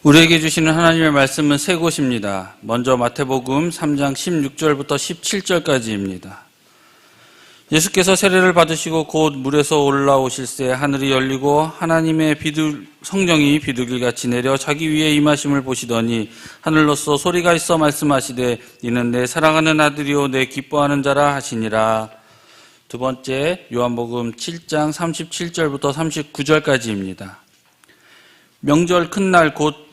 우리에게 주시는 하나님의 말씀은 세 곳입니다. 먼저 마태복음 3장 16절부터 17절까지입니다. 예수께서 세례를 받으시고 곧 물에서 올라오실새 하늘이 열리고 하나님의 성령이 비둘기같이 내려 자기 위에 임하심을 보시더니 하늘로서 소리가 있어 말씀하시되 이는 내 사랑하는 아들이요 내 기뻐하는 자라 하시니라. 두 번째 요한복음 7장 37절부터 39절까지입니다. 명절 큰날 곧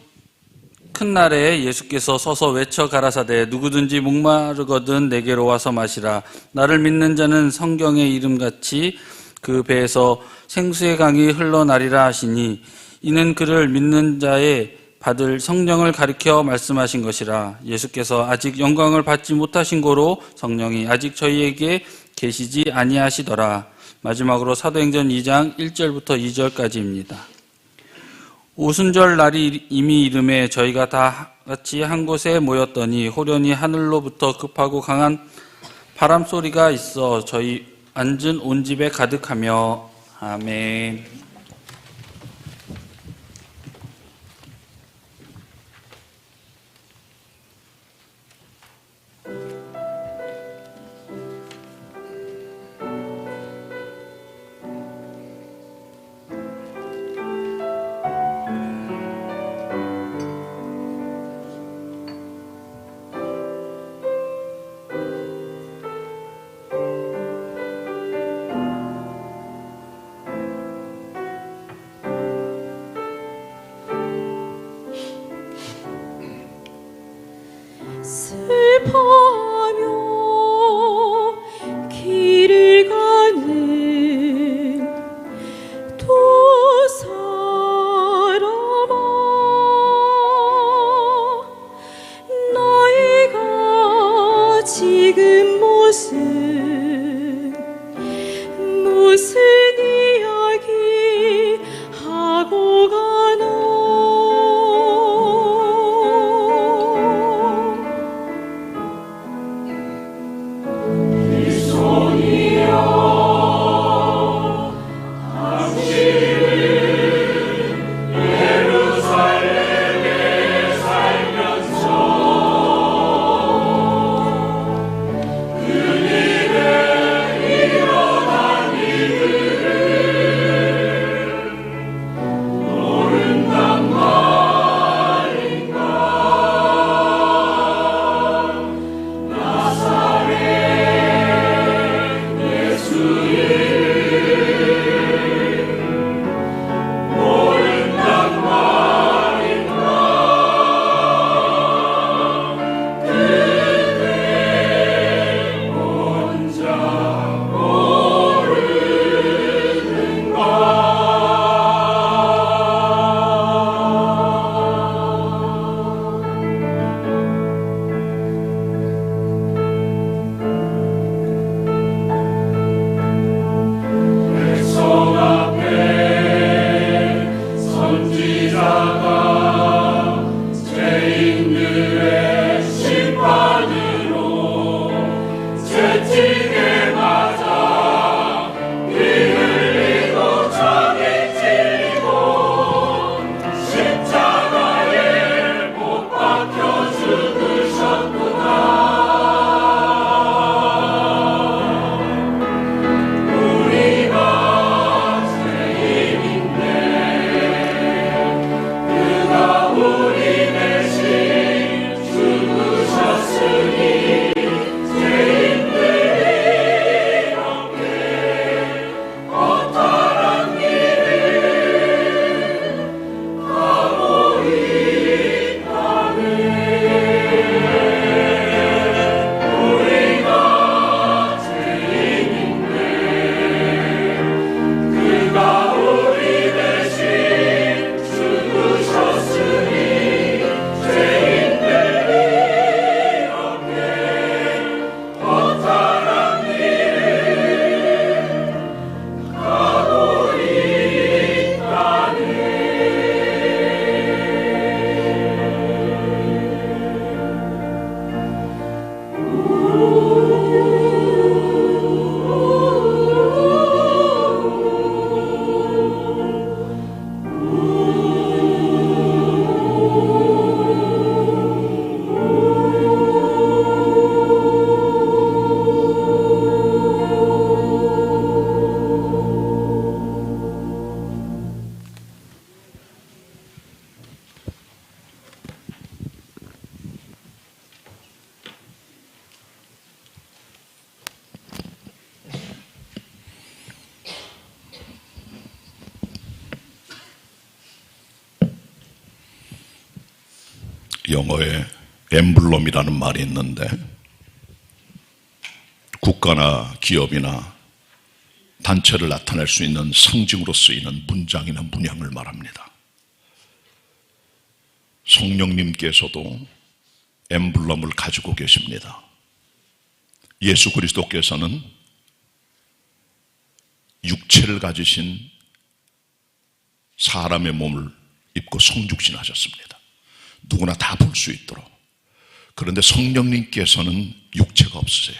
큰날에 예수께서 서서 외쳐 가라사대 누구든지 목마르거든 내게로 와서 마시라. 나를 믿는 자는 성경의 이름같이 그 배에서 생수의 강이 흘러나리라 하시니 이는 그를 믿는 자의 받을 성령을 가리켜 말씀하신 것이라. 예수께서 아직 영광을 받지 못하신 고로 성령이 아직 저희에게 계시지 아니하시더라. 마지막으로 사도행전 2장 1절부터 2절까지입니다. 오순절 날이 이미 이름에 저희가 다 같이 한 곳에 모였더니 호련히 하늘로부터 급하고 강한 바람 소리가 있어 저희 앉은 온 집에 가득하며 아멘. 슬퍼하며 길을 가는 두 사람아, 너희가 지금 무슨 이야기 하고 가노? 영어에 엠블럼이라는 말이 있는데 국가나 기업이나 단체를 나타낼 수 있는 상징으로 쓰이는 문장이나 문양을 말합니다. 성령님께서도 엠블럼을 가지고 계십니다. 예수 그리스도께서는 육체를 가지신 사람의 몸을 입고 성육신하셨습니다. 누구나 다 볼 수 있도록. 그런데 성령님께서는 육체가 없으세요.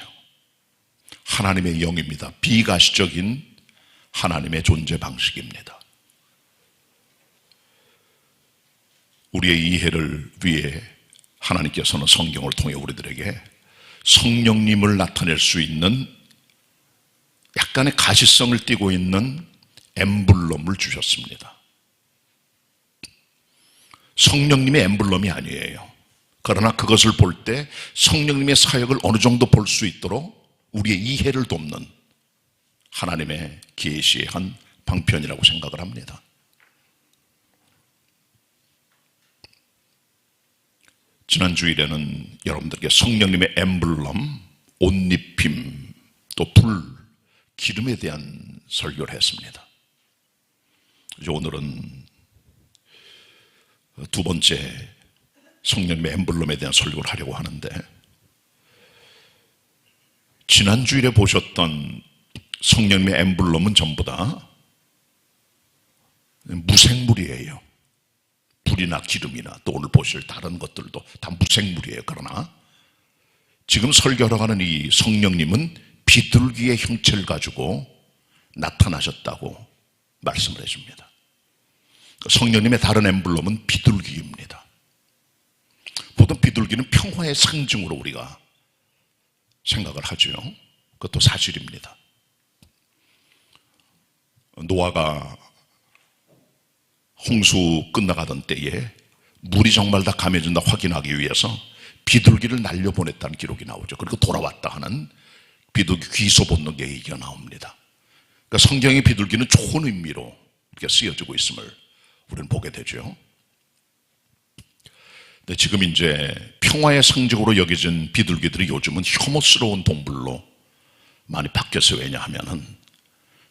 하나님의 영입니다. 비가시적인 하나님의 존재 방식입니다. 우리의 이해를 위해 하나님께서는 성경을 통해 우리들에게 성령님을 나타낼 수 있는 약간의 가시성을 띠고 있는 엠블럼을 주셨습니다. 성령님의 엠블럼이 아니에요. 그러나 그것을 볼 때 성령님의 사역을 어느 정도 볼 수 있도록 우리의 이해를 돕는 하나님의 계시의 한 방편이라고 생각을 합니다. 지난 주일에는 여러분들께 성령님의 엠블럼, 옷입힘, 또 불, 기름에 대한 설교를 했습니다. 이제 오늘은 두 번째 성령님의 엠블럼에 대한 설교를 하려고 하는데, 지난 주일에 보셨던 성령님의 엠블럼은 전부 다 무생물이에요. 불이나 기름이나 또 오늘 보실 다른 것들도 다 무생물이에요. 그러나 지금 설교하러 가는 이 성령님은 비둘기의 형체를 가지고 나타나셨다고 말씀을 해줍니다. 성령님의 다른 엠블럼은 비둘기입니다. 보통 비둘기는 평화의 상징으로 우리가 생각을 하죠. 그것도 사실입니다. 노아가 홍수 끝나가던 때에 물이 정말 다 감해진다 확인하기 위해서 비둘기를 날려보냈다는 기록이 나오죠. 그리고 돌아왔다 하는 비둘기 귀소 본능 얘기가 나옵니다. 그러니까 성경의 비둘기는 좋은 의미로 이렇게 쓰여지고 있음을 우리는 보게 되죠. 근데 지금 이제 평화의 상징으로 여겨진 비둘기들이 요즘은 혐오스러운 동물로 많이 바뀌었어요. 왜냐하면은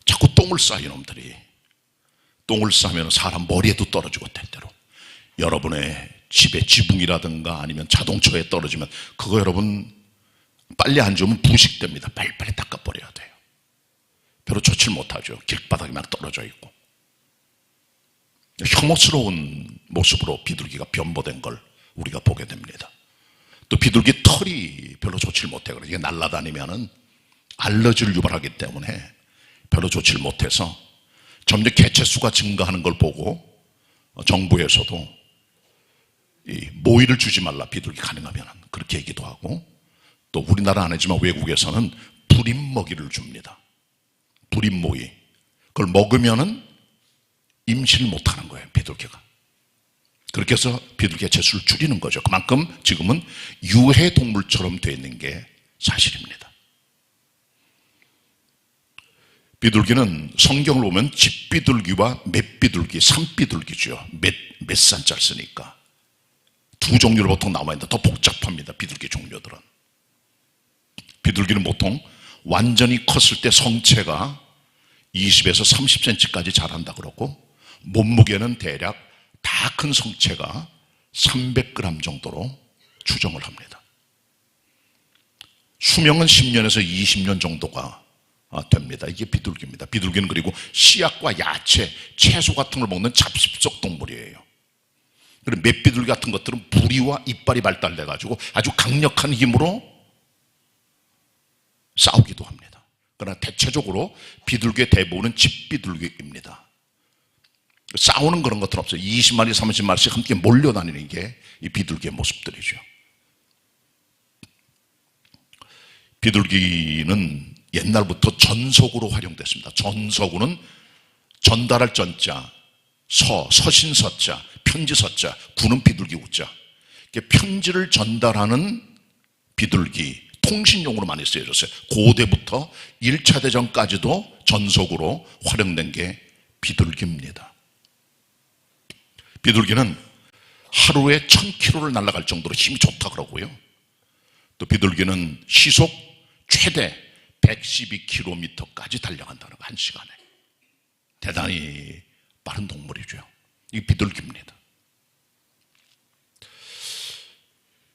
자꾸 똥을 싸, 이놈들이. 똥을 싸면 사람 머리에도 떨어지고 때때로. 여러분의 집에 지붕이라든가 아니면 자동차에 떨어지면 그거 여러분 빨리 안 주면 부식됩니다. 빨리빨리 닦아버려야 돼요. 별로 좋지 못하죠. 길바닥에만 떨어져 있고. 혐오스러운 모습으로 비둘기가 변모된 걸 우리가 보게 됩니다. 또 비둘기 털이 별로 좋지 못해요. 이게 날아다니면은 알러지를 유발하기 때문에 별로 좋지 못해서 점점 개체수가 증가하는 걸 보고 정부에서도 이 모이를 주지 말라, 비둘기 가능하면 그렇게 얘기도 하고, 또 우리나라 아니지만 외국에서는 불임 먹이를 줍니다. 불임 모이. 그걸 먹으면은 임신을 못하는 거예요, 비둘기가. 그렇게 해서 비둘기의 개체수를 줄이는 거죠. 그만큼 지금은 유해 동물처럼 되어 있는 게 사실입니다. 비둘기는 성경을 보면 집비둘기와 맷비둘기, 산비둘기죠. 몇 산자를 쓰니까 두 종류로 보통 나와 있는데 더 복잡합니다. 비둘기 종류들은. 비둘기는 보통 완전히 컸을 때 성체가 20에서 30cm까지 자란다 그러고, 몸무게는 대략 다 큰 성체가 300g 정도로 추정을 합니다. 수명은 10년에서 20년 정도가 됩니다. 이게 비둘기입니다. 비둘기는 그리고 씨앗과 야채, 채소 같은 걸 먹는 잡식성 동물이에요. 그리고 맷비둘기 같은 것들은 부리와 이빨이 발달돼 가지고 아주 강력한 힘으로 싸우기도 합니다. 그러나 대체적으로 비둘기의 대부분은 집비둘기입니다. 싸우는 그런 것들은 없어요. 20마리, 30마리씩 함께 몰려다니는 게 이 비둘기의 모습들이죠. 비둘기는 옛날부터 전속으로 활용됐습니다. 전속으로는 전달할 전자, 서신서자, 편지서자, 구는 비둘기 우자. 편지를 전달하는 비둘기, 통신용으로 많이 쓰여졌어요. 고대부터 1차 대전까지도 전속으로 활용된 게 비둘기입니다. 비둘기는 하루에 1000km를 날아갈 정도로 힘이 좋다 그러고요. 또 비둘기는 시속 최대 112km까지 달려간다는 거, 1시간에. 대단히 빠른 동물이죠. 이게 비둘기입니다.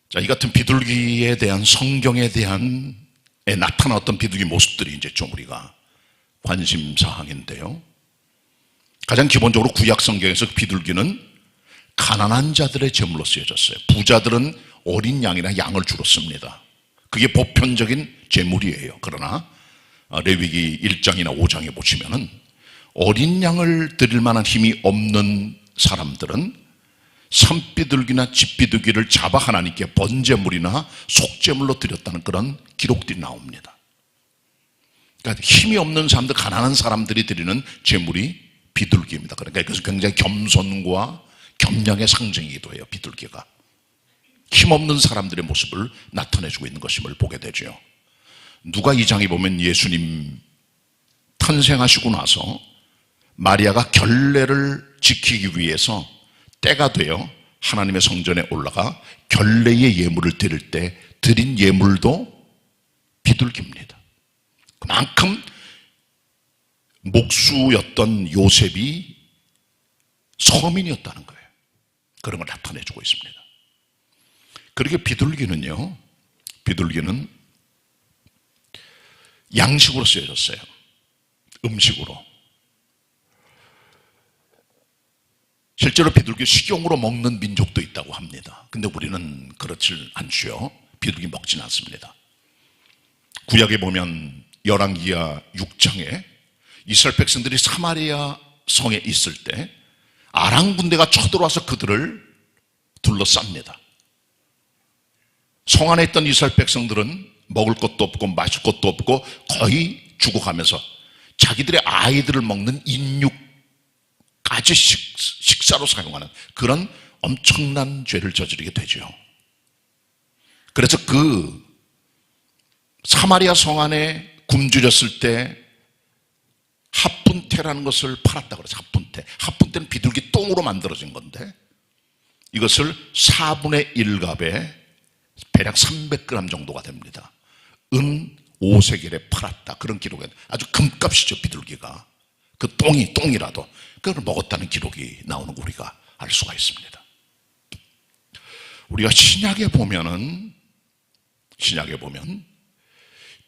자, 이 같은 비둘기에 대한 성경에 대한 나타났던 비둘기 모습들이 이제 좀 우리가 관심 사항인데요. 가장 기본적으로 구약 성경에서 비둘기는 가난한 자들의 제물로 쓰여졌어요. 부자들은 어린 양이나 양을 주로 씁니다. 그게 보편적인 제물이에요. 그러나 레위기 1장이나 5장에 보시면은 어린 양을 드릴 만한 힘이 없는 사람들은 산비둘기나 집비둘기를 잡아 하나님께 번제물이나 속제물로 드렸다는 그런 기록들이 나옵니다. 그러니까 힘이 없는 사람들, 가난한 사람들이 드리는 제물이 비둘기입니다. 그러니까 그것은 굉장히 겸손과 겸양의 상징이기도 해요. 비둘기가 힘없는 사람들의 모습을 나타내주고 있는 것임을 보게 되죠. 누가 2장에 보면 예수님 탄생하시고 나서 마리아가 결례를 지키기 위해서 때가 되어 하나님의 성전에 올라가 결례의 예물을 드릴 때 드린 예물도 비둘기입니다. 그만큼 목수였던 요셉이 서민이었다는 거예요. 그런 걸 나타내주고 있습니다. 그렇게 비둘기는 양식으로 쓰여졌어요. 음식으로. 실제로 비둘기 식용으로 먹는 민족도 있다고 합니다. 근데 우리는 그렇지 않죠. 비둘기 먹지는 않습니다. 구약에 보면 열왕기하 6장에 이스라엘 백성들이 사마리아 성에 있을 때 아람 군대가 쳐들어와서 그들을 둘러쌉니다. 성 안에 있던 이스라엘 백성들은 먹을 것도 없고 마실 것도 없고 거의 죽어가면서 자기들의 아이들을 먹는 인육까지 식사로 사용하는 그런 엄청난 죄를 저지르게 되죠. 그래서 그 사마리아 성 안에 굶주렸을 때 합분태라는 것을 팔았다 그러죠. 합분태는 비둘기 똥으로 만들어진 건데 이것을 4분의 1갑에 대략 300g 정도가 됩니다. 은 5세겔에 팔았다. 그런 기록에 아주 금값이죠. 비둘기가. 그 똥이라도 그걸 먹었다는 기록이 나오는 거 우리가 알 수가 있습니다. 우리가 신약에 보면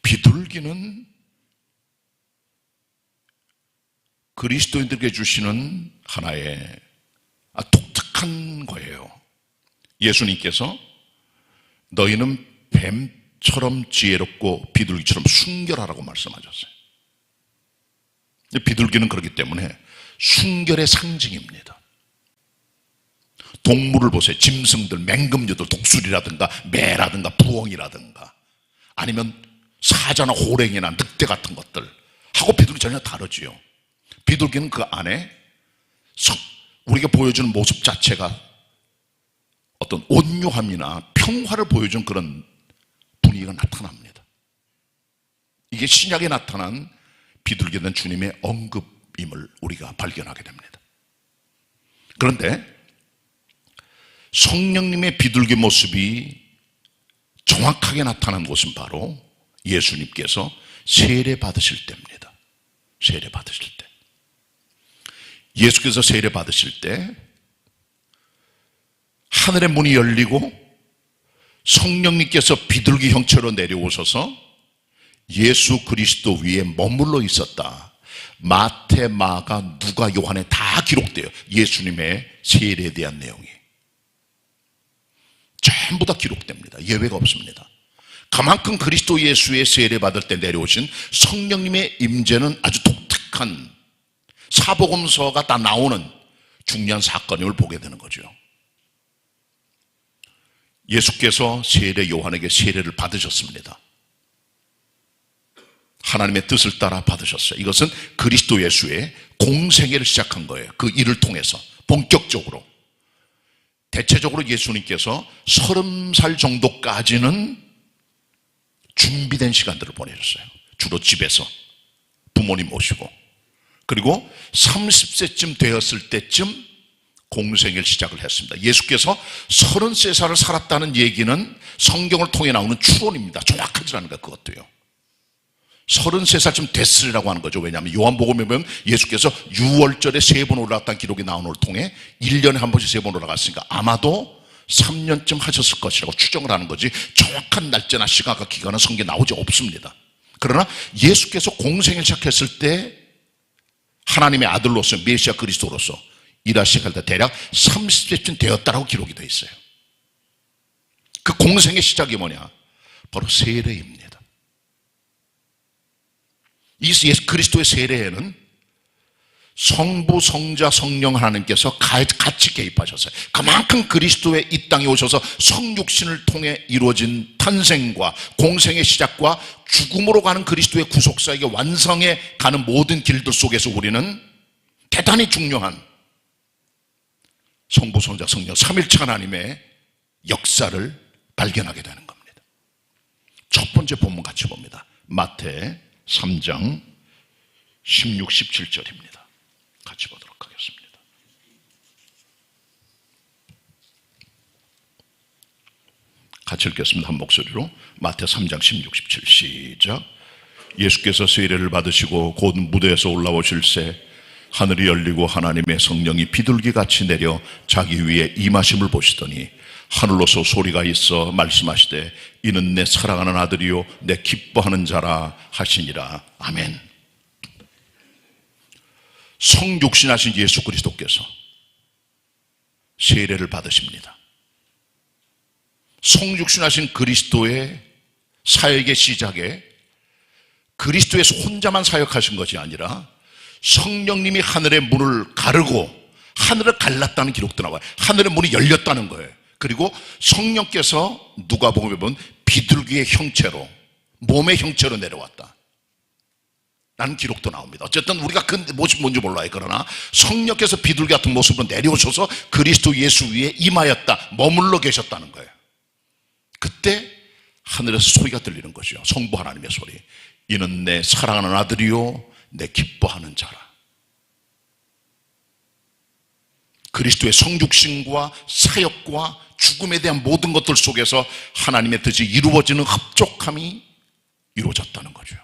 비둘기는 그리스도인들에게 주시는 하나의 독특한 거예요. 예수님께서 너희는 뱀처럼 지혜롭고 비둘기처럼 순결하라고 말씀하셨어요. 비둘기는 그렇기 때문에 순결의 상징입니다. 동물을 보세요. 짐승들, 맹금류들, 독수리라든가 매라든가 부엉이라든가 아니면 사자나 호랭이나 늑대 같은 것들 하고 비둘기 전혀 다르지요. 비둘기는 그 안에 우리가 보여주는 모습 자체가 어떤 온유함이나 평화를 보여주는 그런 분위기가 나타납니다. 이게 신약에 나타난 비둘기에 대한 주님의 언급임을 우리가 발견하게 됩니다. 그런데 성령님의 비둘기 모습이 정확하게 나타난 곳은 바로 예수님께서 세례 받으실 때입니다. 세례 받으실 때. 예수께서 세례 받으실 때 하늘의 문이 열리고 성령님께서 비둘기 형체로 내려오셔서 예수 그리스도 위에 머물러 있었다. 마태, 마가, 누가, 요한에 다 기록돼요. 예수님의 세례에 대한 내용이 전부 다 기록됩니다. 예외가 없습니다. 그만큼 그리스도 예수의 세례 받을 때 내려오신 성령님의 임재는 아주 독특한 사복음서가 다 나오는 중요한 사건임을 보게 되는 거죠. 예수께서 세례 요한에게 세례를 받으셨습니다. 하나님의 뜻을 따라 받으셨어요. 이것은 그리스도 예수의 공생애를 시작한 거예요. 그 일을 통해서 본격적으로. 대체적으로 예수님께서 30살 정도까지는 준비된 시간들을 보내셨어요. 주로 집에서 부모님 모시고. 그리고 30세쯤 되었을 때쯤 공생을 시작을 했습니다. 예수께서 33살을 살았다는 얘기는 성경을 통해 나오는 추론입니다. 정확하지 않은 거 그것도요. 33살쯤 됐으리라고 하는 거죠. 왜냐하면 요한복음에 보면 예수께서 6월절에 3번 올라갔다는 기록이 나오는 걸 통해 1년에 한 번씩 3번 올라갔으니까 아마도 3년쯤 하셨을 것이라고 추정을 하는 거지 정확한 날짜나 시간과 기간은 성경에 나오지 없습니다. 그러나 예수께서 공생을 시작했을 때 하나님의 아들로서 메시아 그리스도로서 일하기 시작할 때 대략 30세쯤 되었다라고 기록이 되어 있어요. 그 공생의 시작이 뭐냐? 바로 세례입니다. 이 예수 그리스도의 세례에는 성부, 성자, 성령 하나님께서 같이 개입하셨어요. 그만큼 그리스도의 이 땅에 오셔서 성육신을 통해 이루어진 탄생과 공생의 시작과 죽음으로 가는 그리스도의 구속사에게 완성해 가는 모든 길들 속에서 우리는 대단히 중요한 성부, 성자, 성령 삼일체 하나님의 역사를 발견하게 되는 겁니다. 첫 번째 본문 같이 봅니다. 마태 3장 16, 17절입니다. 같이 보도록 하겠습니다. 같이 읽겠습니다. 한 목소리로. 마태 3장 16, 17 시작. 예수께서 세례를 받으시고 곧 무대에서 올라오실새 하늘이 열리고 하나님의 성령이 비둘기같이 내려 자기 위에 임하심을 보시더니 하늘로서 소리가 있어 말씀하시되 이는 내 사랑하는 아들이요 내 기뻐하는 자라 하시니라. 아멘. 성육신하신 예수 그리스도께서 세례를 받으십니다. 성육신하신 그리스도의 사역의 시작에 그리스도에서 혼자만 사역하신 것이 아니라 성령님이 하늘의 문을 가르고 하늘을 갈랐다는 기록도 나와요. 하늘의 문이 열렸다는 거예요. 그리고 성령께서 누가복음에 보면 비둘기의 형체로 몸의 형체로 내려왔다 라는 기록도 나옵니다. 어쨌든 우리가 그 모습이 뭔지 몰라요. 그러나 성령께서 비둘기 같은 모습으로 내려오셔서 그리스도 예수 위에 임하였다, 머물러 계셨다는 거예요. 그때 하늘에서 소리가 들리는 거죠. 성부 하나님의 소리. 이는 내 사랑하는 아들이요 내 기뻐하는 자라. 그리스도의 성육신과 사역과 죽음에 대한 모든 것들 속에서 하나님의 뜻이 이루어지는 흡족함이 이루어졌다는 거죠.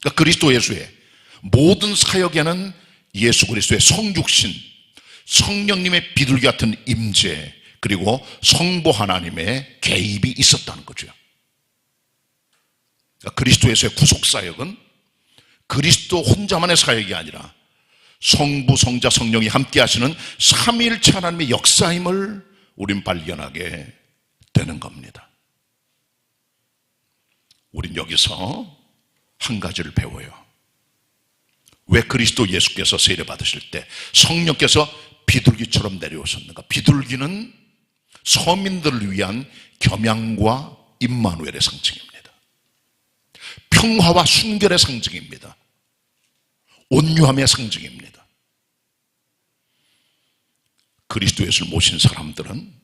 그러니까 그리스도 예수의 모든 사역에는 예수 그리스도의 성육신, 성령님의 비둘기 같은 임재, 그리고 성부 하나님의 개입이 있었다는 거죠. 그러니까 그리스도 예수의 구속사역은 그리스도 혼자만의 사역이 아니라 성부, 성자, 성령이 함께 하시는 삼위일체 하나님의 역사임을 우린 발견하게 되는 겁니다. 우린 여기서 한 가지를 배워요. 왜 그리스도 예수께서 세례 받으실 때 성령께서 비둘기처럼 내려오셨는가? 비둘기는 서민들을 위한 겸양과 임마누엘의 상징입니다. 평화와 순결의 상징입니다. 온유함의 상징입니다. 그리스도 예수를 모신 사람들은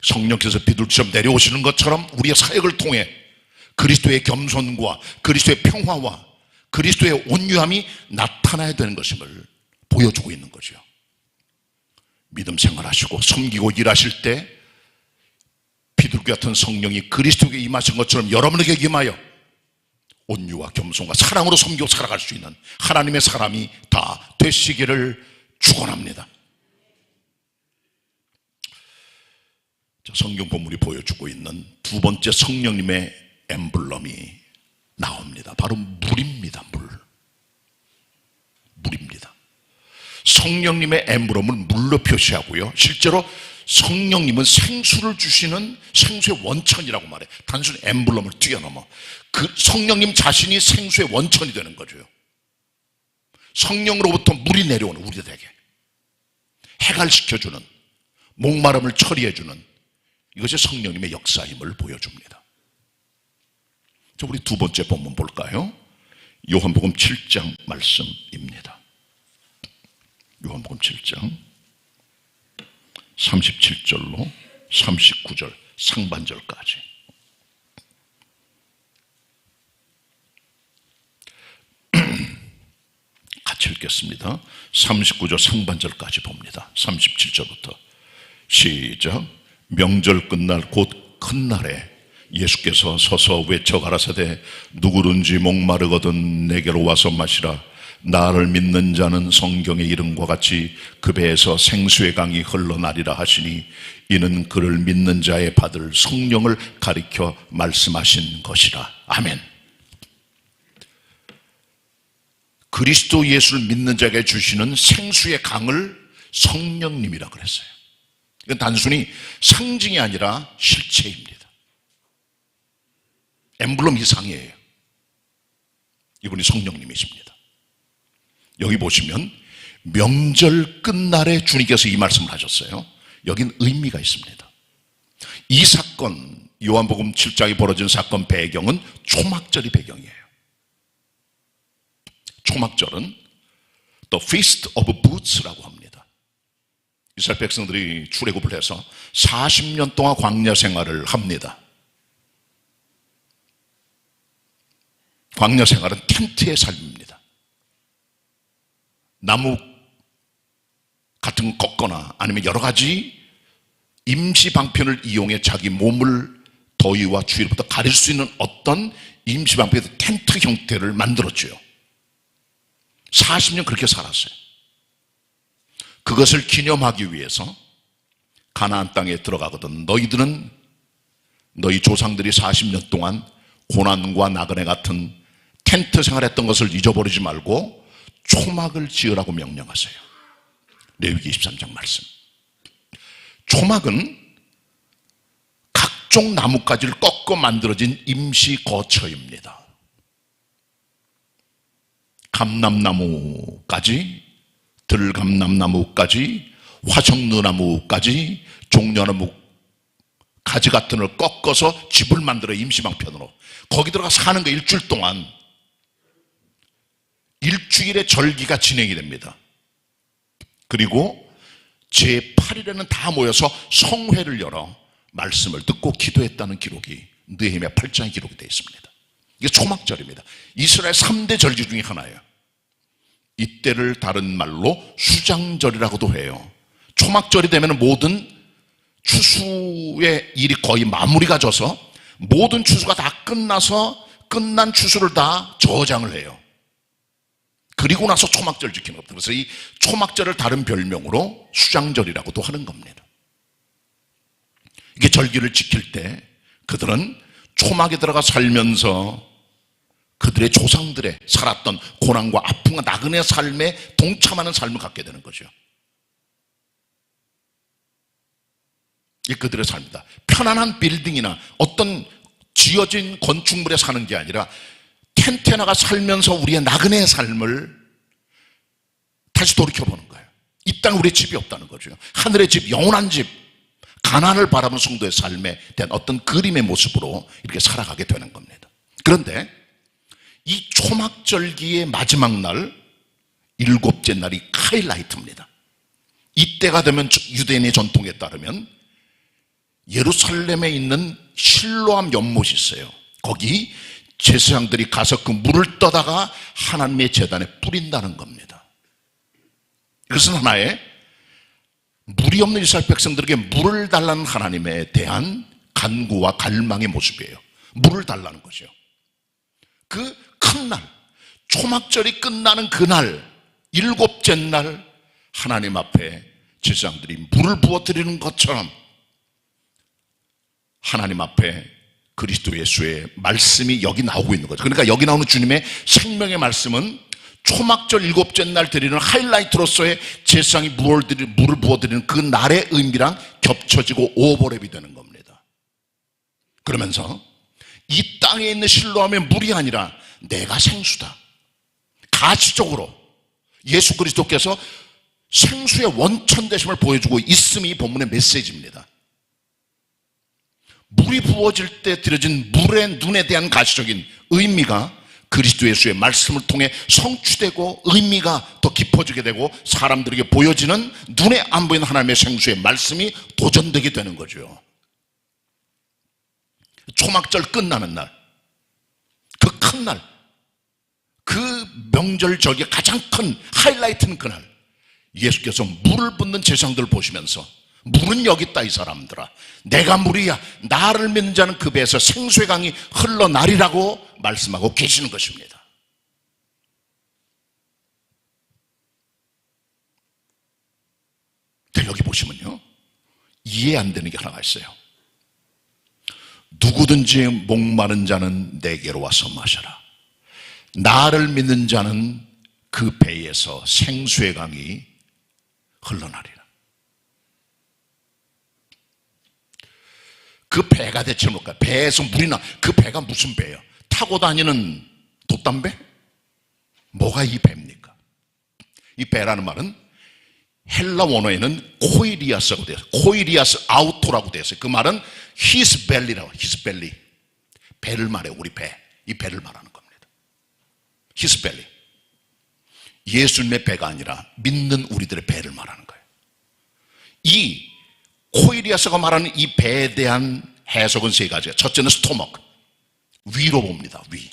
성령께서 비둘기처럼 내려오시는 것처럼 우리의 사역을 통해 그리스도의 겸손과 그리스도의 평화와 그리스도의 온유함이 나타나야 되는 것임을 보여주고 있는 거죠. 믿음 생활하시고 섬기고 일하실 때 비둘기 같은 성령이 그리스도에게 임하신 것처럼 여러분에게 임하여 온유와 겸손과 사랑으로 섬기고 살아갈 수 있는 하나님의 사람이 다 되시기를 축원합니다. 성경 본문이 보여주고 있는 두 번째 성령님의 엠블럼이 나옵니다. 바로 물입니다. 물입니다. 성령님의 엠블럼은 물로 표시하고요. 실제로 성령님은 생수를 주시는 생수의 원천이라고 말해. 단순히 엠블럼을 뛰어넘어. 그 성령님 자신이 생수의 원천이 되는 거죠. 성령으로부터 물이 내려오는 우리들에게 해갈시켜주는, 목마름을 처리해주는 이것이 성령님의 역사임을 보여줍니다. 자, 우리 두 번째 본문 볼까요? 요한복음 7장 말씀입니다. 요한복음 7장 37절로 39절 상반절까지. 같이 읽겠습니다. 39절 상반절까지 봅니다. 37절부터 시작. 명절 끝날 곧 큰 날에 예수께서 서서 외쳐 가라사대 누구든지 목마르거든 내게로 와서 마시라. 나를 믿는 자는 성경의 이름과 같이 그 배에서 생수의 강이 흘러나리라 하시니 이는 그를 믿는 자의 받을 성령을 가리켜 말씀하신 것이라. 아멘. 그리스도 예수를 믿는 자에게 주시는 생수의 강을 성령님이라 그랬어요. 이건 단순히 상징이 아니라 실체입니다. 엠블럼 이상이에요. 이분이 성령님이십니다. 여기 보시면 명절 끝날에 주님께서 이 말씀을 하셨어요. 여긴 의미가 있습니다. 이 사건, 요한복음 7장에 벌어진 사건 배경은 초막절이 배경이에요. 초막절은 The Feast of Booths라고 합니다. 이스라엘 백성들이 출애굽을 해서 40년 동안 광야 생활을 합니다. 광야 생활은 텐트의 삶입니다. 나무 같은 거 꺾거나 아니면 여러 가지 임시 방편을 이용해 자기 몸을 더위와 추위로부터 가릴 수 있는 어떤 임시 방편의 텐트 형태를 만들었죠. 40년 그렇게 살았어요. 그것을 기념하기 위해서 가나안 땅에 들어가거든 너희들은 너희 조상들이 40년 동안 고난과 나그네 같은 텐트 생활했던 것을 잊어버리지 말고 초막을 지으라고 명령하세요. 레위기 23장 말씀. 초막은 각종 나뭇가지를 꺾어 만들어진 임시 거처입니다. 감람나무까지, 들감람나무까지, 화석류나무까지, 종려나무 가지 같은 걸 꺾어서 집을 만들어 임시방편으로 거기 들어가 사는 거 일주일 동안 일주일의 절기가 진행이 됩니다. 그리고 제8일에는 다 모여서 성회를 열어 말씀을 듣고 기도했다는 기록이 느헤미야 8장에 기록이 되어 있습니다. 이게 초막절입니다. 이스라엘 3대 절기 중에 하나예요. 이때를 다른 말로 수장절이라고도 해요. 초막절이 되면 모든 추수의 일이 거의 마무리가 져서 모든 추수가 다 끝나서 끝난 추수를 다 저장을 해요. 그리고 나서 초막절 지키는 겁니다. 그래서 이 초막절을 다른 별명으로 수장절이라고도 하는 겁니다. 이게 절기를 지킬 때 그들은 초막에 들어가 살면서 그들의 조상들의 살았던 고난과 아픔과 나그네 삶에 동참하는 삶을 갖게 되는 거죠. 이게 그들의 삶이다. 편안한 빌딩이나 어떤 지어진 건축물에 사는 게 아니라 텐트에 나가 살면서 우리의 나그네의 삶을 다시 돌이켜보는 거예요. 이 땅에 우리의 집이 없다는 거죠. 하늘의 집, 영원한 집, 가나안을 바라보는 성도의 삶에 대한 어떤 그림의 모습으로 이렇게 살아가게 되는 겁니다. 그런데 이 초막절기의 마지막 날, 일곱째 날이 하이라이트입니다. 이때가 되면 유대인의 전통에 따르면 예루살렘에 있는 실로암 연못이 있어요. 거기 제사장들이 가서 그 물을 떠다가 하나님의 제단에 뿌린다는 겁니다. 이것은 하나의 물이 없는 이스라엘 백성들에게 물을 달라는 하나님에 대한 간구와 갈망의 모습이에요. 물을 달라는 거죠. 그 큰 날, 초막절이 끝나는 그날, 일곱째 날 하나님 앞에 제사장들이 물을 부어드리는 것처럼 하나님 앞에 그리스도 예수의 말씀이 여기 나오고 있는 거죠. 그러니까 여기 나오는 주님의 생명의 말씀은 초막절 일곱째 날 드리는 하이라이트로서의 제사장이 물을 부어드리는 그 날의 의미랑 겹쳐지고 오버랩이 되는 겁니다. 그러면서 이 땅에 있는 실로암의 물이 아니라 내가 생수다. 가시적으로 예수 그리스도께서 생수의 원천 되심을 보여주고 있음이 본문의 메시지입니다. 물이 부어질 때 드려진 물의 눈에 대한 가시적인 의미가 그리스도 예수의 말씀을 통해 성취되고 의미가 더 깊어지게 되고 사람들에게 보여지는 눈에 안 보이는 하나님의 생수의 말씀이 도전되게 되는 거죠. 초막절 끝나는 날, 그 큰 날, 그 명절 절기 가장 큰 하이라이트는 그날 예수께서 물을 붓는 제사장들을 보시면서 물은 여기 있다 이 사람들아, 내가 물이야, 나를 믿는 자는 그 배에서 생수의 강이 흘러나리라고 말씀하고 계시는 것입니다. 근데 여기 보시면요, 이해 안 되는 게 하나가 있어요. 누구든지 목마른 자는 내게로 와서 마셔라. 나를 믿는 자는 그 배에서 생수의 강이 흘러나리라. 그 배가 대체 뭘까요? 배에서 물이 나. 그 배가 무슨 배예요? 타고 다니는 돛담배? 뭐가 이 배입니까? 이 배라는 말은 헬라 원어에는 코이리아스라고 되어 있어요. 코이리아스 아우토라고 되어 있어요. 그 말은 his belly라고, his belly. 배를 말해요. 우리 배. 이 배를 말하는 겁니다. his belly. 예수님의 배가 아니라 믿는 우리들의 배를 말하는 거예요. 이 코이리아스가 말하는 이 배에 대한 해석은 세 가지예요. 첫째는 스토먹, 위로 봅니다. 위.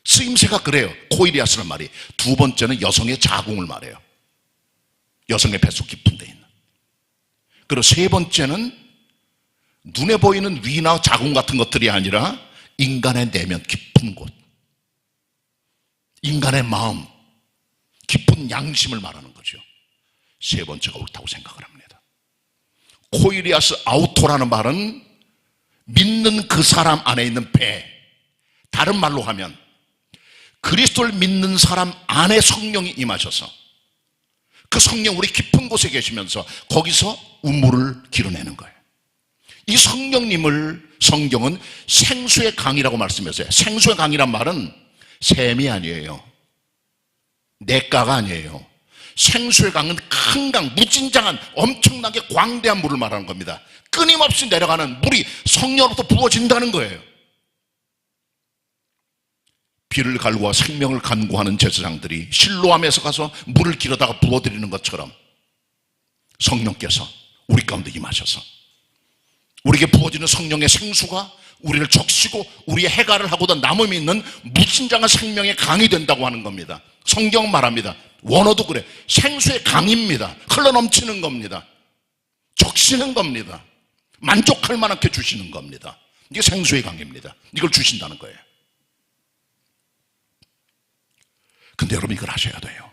쓰임새가 그래요. 코이리아스란 말이. 두 번째는 여성의 자궁을 말해요. 여성의 뱃속 깊은 데 있는. 그리고 세 번째는 눈에 보이는 위나 자궁 같은 것들이 아니라 인간의 내면 깊은 곳, 인간의 마음, 깊은 양심을 말하는 거죠. 세 번째가 옳다고 생각을 합니다. 코이리아스 아우토라는 말은 믿는 그 사람 안에 있는 배, 다른 말로 하면 그리스도를 믿는 사람 안에 성령이 임하셔서 그 성령 우리 깊은 곳에 계시면서 거기서 우물을 길어내는 거예요. 이 성령님을 성경은 생수의 강이라고 말씀했어요. 생수의 강이란 말은 샘이 아니에요. 내가가 아니에요. 생수의 강은 큰 강, 무진장한 엄청나게 광대한 물을 말하는 겁니다. 끊임없이 내려가는 물이 성령으로부터 부어진다는 거예요. 피를 갈구와 생명을 간구하는 제사장들이 실로암에서 가서 물을 길어다가 부어드리는 것처럼 성령께서 우리 가운데 임하셔서 우리에게 부어지는 성령의 생수가 우리를 적시고 우리의 해갈을 하고도 남음이 있는 무진장한 생명의 강이 된다고 하는 겁니다. 성경 말합니다. 원어도 그래. 생수의 강입니다. 흘러넘치는 겁니다. 적시는 겁니다. 만족할 만하게 주시는 겁니다. 이게 생수의 강입니다. 이걸 주신다는 거예요. 근데 여러분 이걸 하셔야 돼요.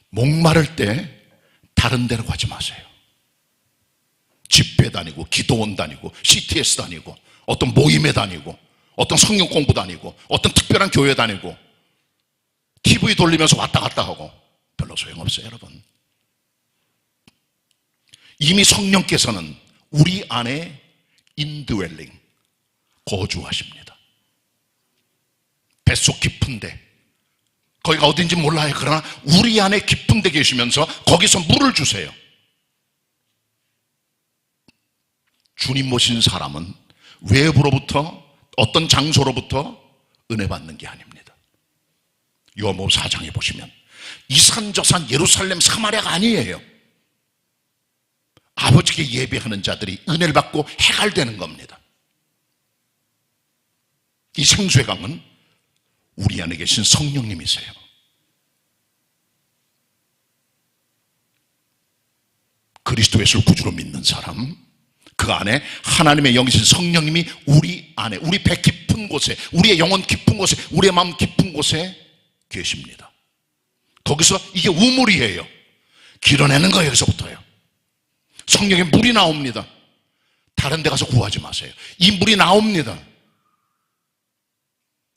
목마를 때 다른 데로 가지 마세요. 집회 다니고 기도원 다니고 CTS 다니고 어떤 모임에 다니고 어떤 성경 공부 다니고 어떤 특별한 교회 다니고 TV 돌리면서 왔다 갔다 하고 별로 소용없어요. 여러분, 이미 성령께서는 우리 안에 인드웰링 거주하십니다. 뱃속 깊은데, 거기가 어딘지 몰라요. 그러나 우리 안에 깊은데 계시면서 거기서 물을 주세요. 주님 모신 사람은 외부로부터 어떤 장소로부터 은혜 받는 게 아닙니다. 요한복음 4장에 보시면 이 산 저 산 예루살렘 사마리아가 아니에요. 아버지께 예배하는 자들이 은혜를 받고 해갈되는 겁니다. 이 생수의 강은 우리 안에 계신 성령님이세요. 그리스도 예수를 구주로 믿는 사람, 그 안에 하나님의 영이신 성령님이 우리 안에, 우리 배 깊은 곳에, 우리의 영혼 깊은 곳에, 우리의 마음 깊은 곳에 계십니다. 거기서 이게 우물이에요. 길어내는 거예요. 여기서부터요. 성령의 물이 나옵니다. 다른 데 가서 구하지 마세요. 이 물이 나옵니다.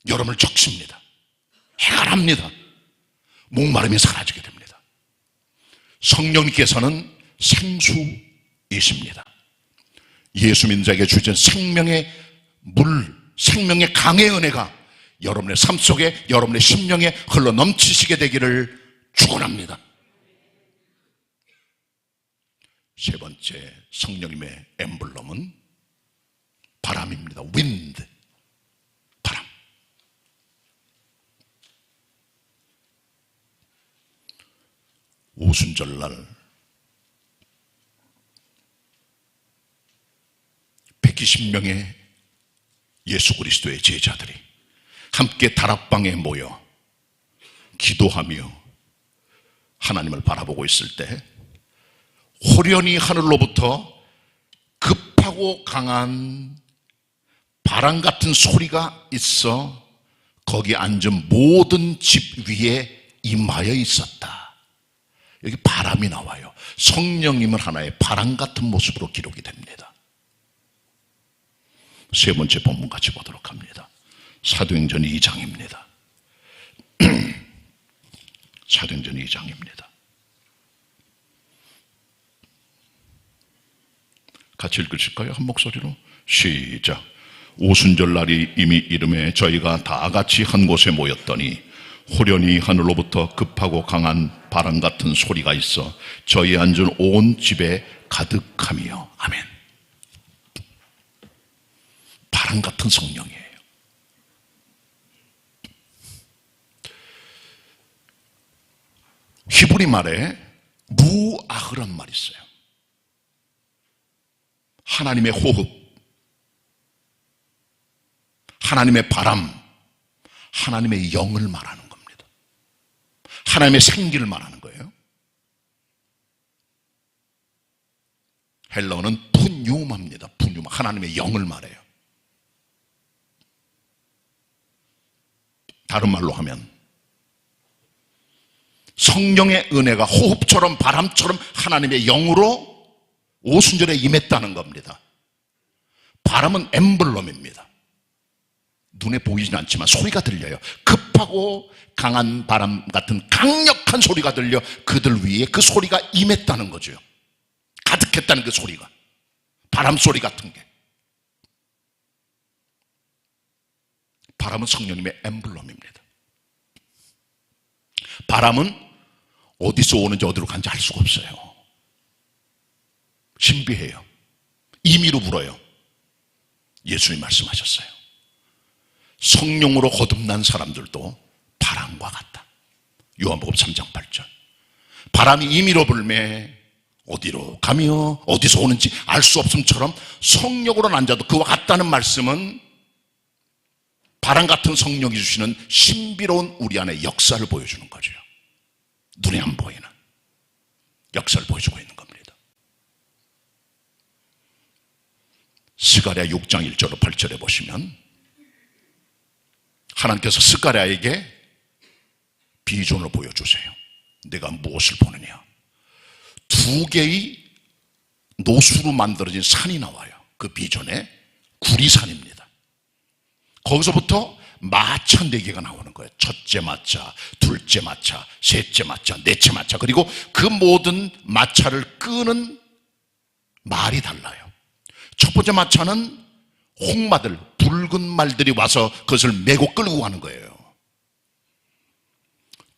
여러분을 적십니다. 해갈합니다. 목마름이 사라지게 됩니다. 성령님께서는 생수이십니다. 예수 믿는 자에게 주신 생명의 물, 생명의 강의 은혜가 여러분의 삶 속에, 여러분의 심령에 흘러 넘치시게 되기를 축원합니다. 세 번째 성령님의 엠블럼은 바람입니다. 윈드, 바람. 오순절날 120명의 예수 그리스도의 제자들이 함께 다락방에 모여 기도하며 하나님을 바라보고 있을 때 호련히 하늘로부터 급하고 강한 바람 같은 소리가 있어 거기 앉은 모든 집 위에 임하여 있었다. 여기 바람이 나와요. 성령님은 하나의 바람 같은 모습으로 기록이 됩니다. 세 번째 본문 같이 보도록 합니다. 사도행전 2장입니다. 사도행전 2장입니다. 같이 읽으실까요? 한 목소리로 시작. 오순절 날이 이미 이름에 저희가 다 같이 한 곳에 모였더니 호련히 하늘로부터 급하고 강한 바람 같은 소리가 있어 저희 앉은 온 집에 가득하며. 아멘. 바람 같은 성령이에요. 히브리 말에 루아흐란 말이 있어요. 하나님의 호흡, 하나님의 바람, 하나님의 영을 말하는 겁니다. 하나님의 생기를 말하는 거예요. 헬라어는 푸뉴마입니다. 푸뉴마, 하나님의 영을 말해요. 다른 말로 하면 성령의 은혜가 호흡처럼 바람처럼 하나님의 영으로 오순절에 임했다는 겁니다. 바람은 엠블럼입니다. 눈에 보이진 않지만 소리가 들려요. 급하고 강한 바람 같은 강력한 소리가 들려 그들 위에 그 소리가 임했다는 거죠. 가득했다는 그 소리가. 바람 소리 같은 게. 바람은 성령님의 엠블럼입니다. 바람은 어디서 오는지 어디로 가는지 알 수가 없어요. 신비해요. 임의로 불어요. 예수님 말씀하셨어요. 성령으로 거듭난 사람들도 바람과 같다. 요한복음 3장 8절. 바람이 임의로 불매 어디로 가며 어디서 오는지 알 수 없음처럼 성령으로는 앉아도 그와 같다는 말씀은 바람 같은 성령이 주시는 신비로운 우리 안의 역사를 보여주는 거죠. 눈에 안 보이는 역사를 보여주고 있는 겁니다. 스가랴 6장 1절로 8절에 보시면 하나님께서 스가랴에게 비전을 보여주세요. 내가 무엇을 보느냐. 두 개의 노수로 만들어진 산이 나와요. 그 비전에 구리산입니다. 거기서부터 마차 4개가 나오는 거예요. 첫째 마차, 둘째 마차, 셋째 마차, 넷째 마차. 그리고 그 모든 마차를 끄는 말이 달라요. 첫 번째 마차는 홍마들, 붉은 말들이 와서 그것을 메고 끌고 가는 거예요.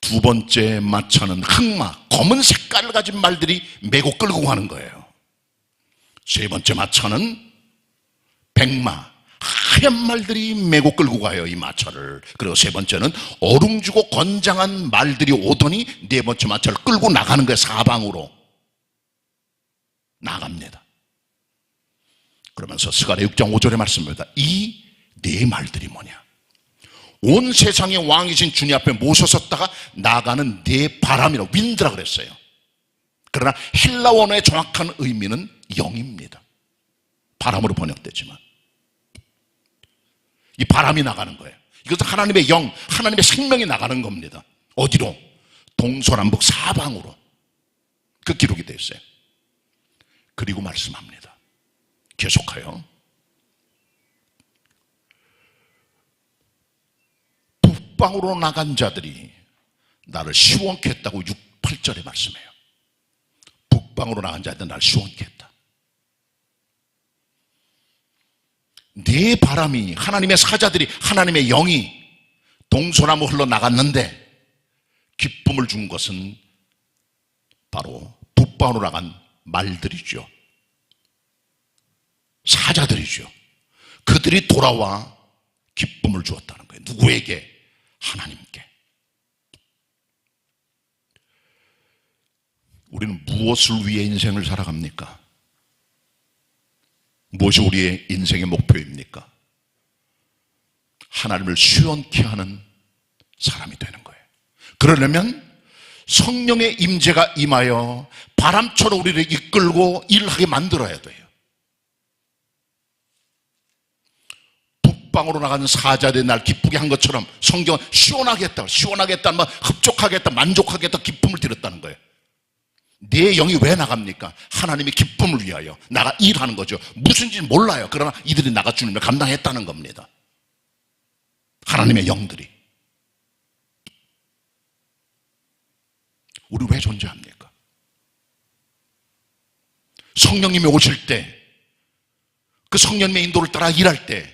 두 번째 마차는 흑마, 검은 색깔을 가진 말들이 메고 끌고 가는 거예요. 세 번째 마차는 백마, 하얀 말들이 메고 끌고 가요, 이 마차를. 그리고 세 번째는 어룽주고 건장한 말들이 오더니 네 번째 마차를 끌고 나가는 거예요. 사방으로 나갑니다. 그러면서 스가랴 6장 5절의 말씀입니다. 이 네 말들이 뭐냐. 온 세상의 왕이신 주님 앞에 모셔섰다가 나가는 네 바람이라고, 윈드라 그랬어요. 그러나 헬라 원어의 정확한 의미는 영입니다. 바람으로 번역되지만 이 바람이 나가는 거예요. 이것은 하나님의 영, 하나님의 생명이 나가는 겁니다. 어디로? 동서남북 사방으로. 그 기록이 되어 있어요. 그리고 말씀합니다. 계속하여 북방으로 나간 자들이 나를 시원케 했다고 6, 8절에 말씀해요. 북방으로 나간 자들이 나를 시원케 했다. 네 바람이, 하나님의 사자들이, 하나님의 영이 동서남으로 흘러나갔는데 기쁨을 준 것은 바로 북방으로 나간 말들이죠. 사자들이죠. 그들이 돌아와 기쁨을 주었다는 거예요. 누구에게? 하나님께. 우리는 무엇을 위해 인생을 살아갑니까? 무엇이 우리의 인생의 목표입니까? 하나님을 시원케 하는 사람이 되는 거예요. 그러려면 성령의 임재가 임하여 바람처럼 우리를 이끌고 일하게 만들어야 돼요. 북방으로 나가는 사자들이 날 기쁘게 한 것처럼 성경은 시원하게 했다, 시원하게 했다, 흡족하게 했다, 만족하게 했다, 기쁨을 드렸다는 거예요. 내 영이 왜 나갑니까? 하나님의 기쁨을 위하여 나가 일하는 거죠. 무슨지 몰라요. 그러나 이들이 나가 주님을 감당했다는 겁니다. 하나님의 영들이. 우리 왜 존재합니까? 성령님이 오실 때, 그 성령님의 인도를 따라 일할 때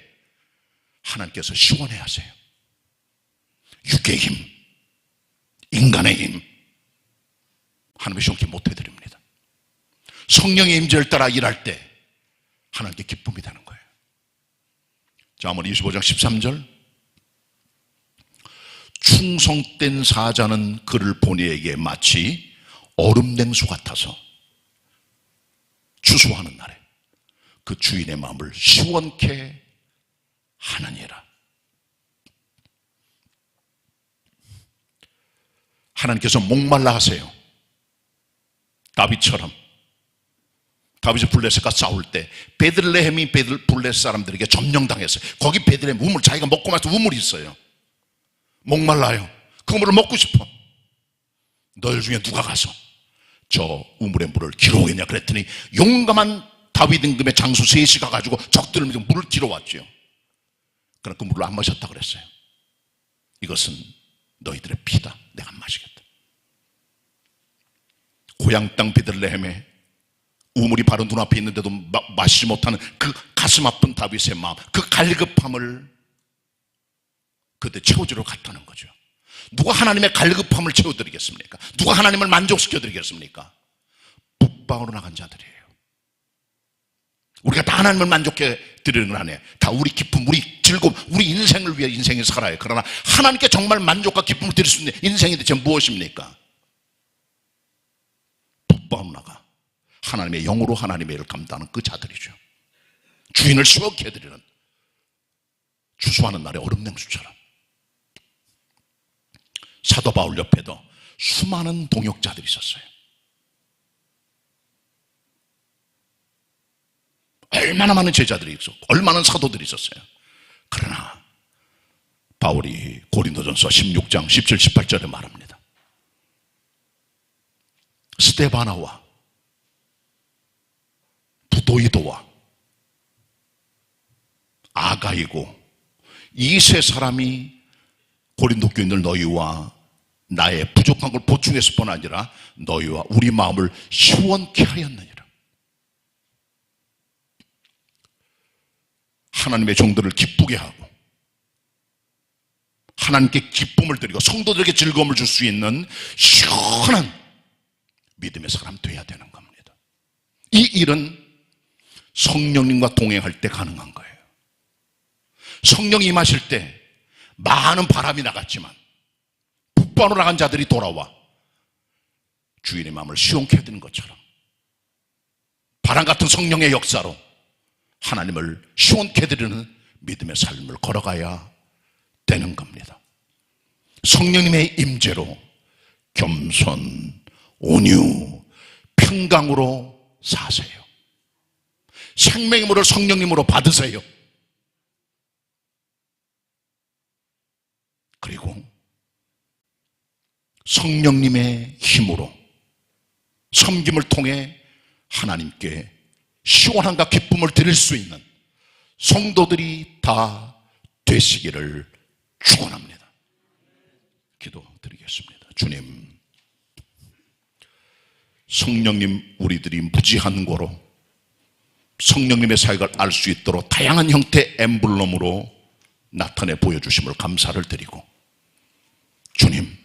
하나님께서 시원해 하세요. 육의 힘, 인간의 힘, 하나님의 시원케 못 해드립니다. 성령의 임재를 따라 일할 때 하나님께 기쁨이 되는 거예요. 자, 아모니 25장 13절. 충성된 사자는 그를 보내에게 마치 얼음 냉수 같아서 추수하는 날에 그 주인의 마음을 시원케 하느니라. 하나님께서 목말라 하세요. 다윗처럼. 다윗이 블레셋과 싸울 때 베들레헴이 블레셋 사람들에게 점령당했어요. 거기 베들레헴 우물, 자기가 먹고 마서 우물이 있어요. 목말라요. 그 물을 먹고 싶어. 너희 중에 누가 가서 저 우물의 물을 길어오겠냐 그랬더니 용감한 다윗 임금의 장수 셋이 가가지고 적들을 믿고 물을 길어왔죠. 그러나 그 물을 안 마셨다 그랬어요. 이것은 너희들의 피다. 내가 안 마시겠다. 고향 땅 베들레헴에 우물이 바로 눈앞에 있는데도 마시지 못하는 그 가슴 아픈 다윗의 마음, 그 갈급함을 그때 채워주러 갔다는 거죠. 누가 하나님의 갈급함을 채워드리겠습니까? 누가 하나님을 만족시켜드리겠습니까? 북방으로 나간 자들이에요. 우리가 다 하나님을 만족해 드리는 건 아니에요. 다 우리 기쁨, 우리 즐거움, 우리 인생을 위해 인생을 살아요. 그러나 하나님께 정말 만족과 기쁨을 드릴 수 있는 인생이 대체 무엇입니까? 북방으로 나가 하나님의 영으로 하나님의 일을 감당하는 그 자들이죠. 주인을 시원케 해드리는, 추수하는 날의 얼음 냉수처럼. 사도 바울 옆에도 수많은 동역자들이 있었어요. 얼마나 많은 제자들이 있었고 얼마나 많은 사도들이 있었어요. 그러나 바울이 고린도전서 16장 17, 18절에 말합니다. 스데바나와 부도이도와 아가이고 이 세 사람이 고린도 교인들 너희와 나의 부족한 걸 보충했을 뿐 아니라 너희와 우리 마음을 시원케 하였느니라. 하나님의 종들을 기쁘게 하고 하나님께 기쁨을 드리고 성도들에게 즐거움을 줄 수 있는 시원한 믿음의 사람 되어야 되는 겁니다. 이 일은 성령님과 동행할 때 가능한 거예요. 성령이 임하실 때 많은 바람이 나갔지만 북방으로 나간 자들이 돌아와 주인의 마음을 시원케 해드는 것처럼 바람 같은 성령의 역사로 하나님을 시원케 해드리는 믿음의 삶을 걸어가야 되는 겁니다. 성령님의 임재로 겸손, 온유, 평강으로 사세요. 생명의 물을 성령님으로 받으세요. 그리고 성령님의 힘으로 섬김을 통해 하나님께 시원함과 기쁨을 드릴 수 있는 성도들이 다 되시기를 축원합니다. 기도드리겠습니다. 주님, 성령님 우리들이 무지한 거로 성령님의 사역을 알 수 있도록 다양한 형태의 엠블럼으로 나타내 보여주심을 감사를 드리고, 주님,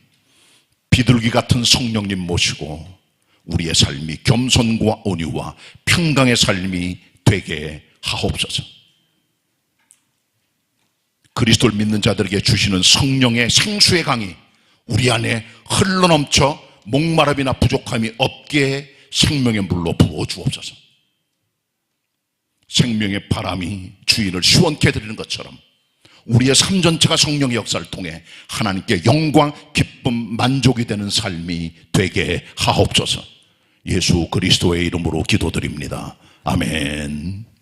비둘기 같은 성령님 모시고 우리의 삶이 겸손과 온유와 평강의 삶이 되게 하옵소서. 그리스도를 믿는 자들에게 주시는 성령의 생수의 강이 우리 안에 흘러넘쳐 목마름이나 부족함이 없게 생명의 물로 부어주옵소서. 생명의 바람이 주인을 시원케 해드리는 것처럼 우리의 삶 전체가 성령의 역사를 통해 하나님께 영광, 기쁨, 만족이 되는 삶이 되게 하옵소서. 예수 그리스도의 이름으로 기도드립니다. 아멘.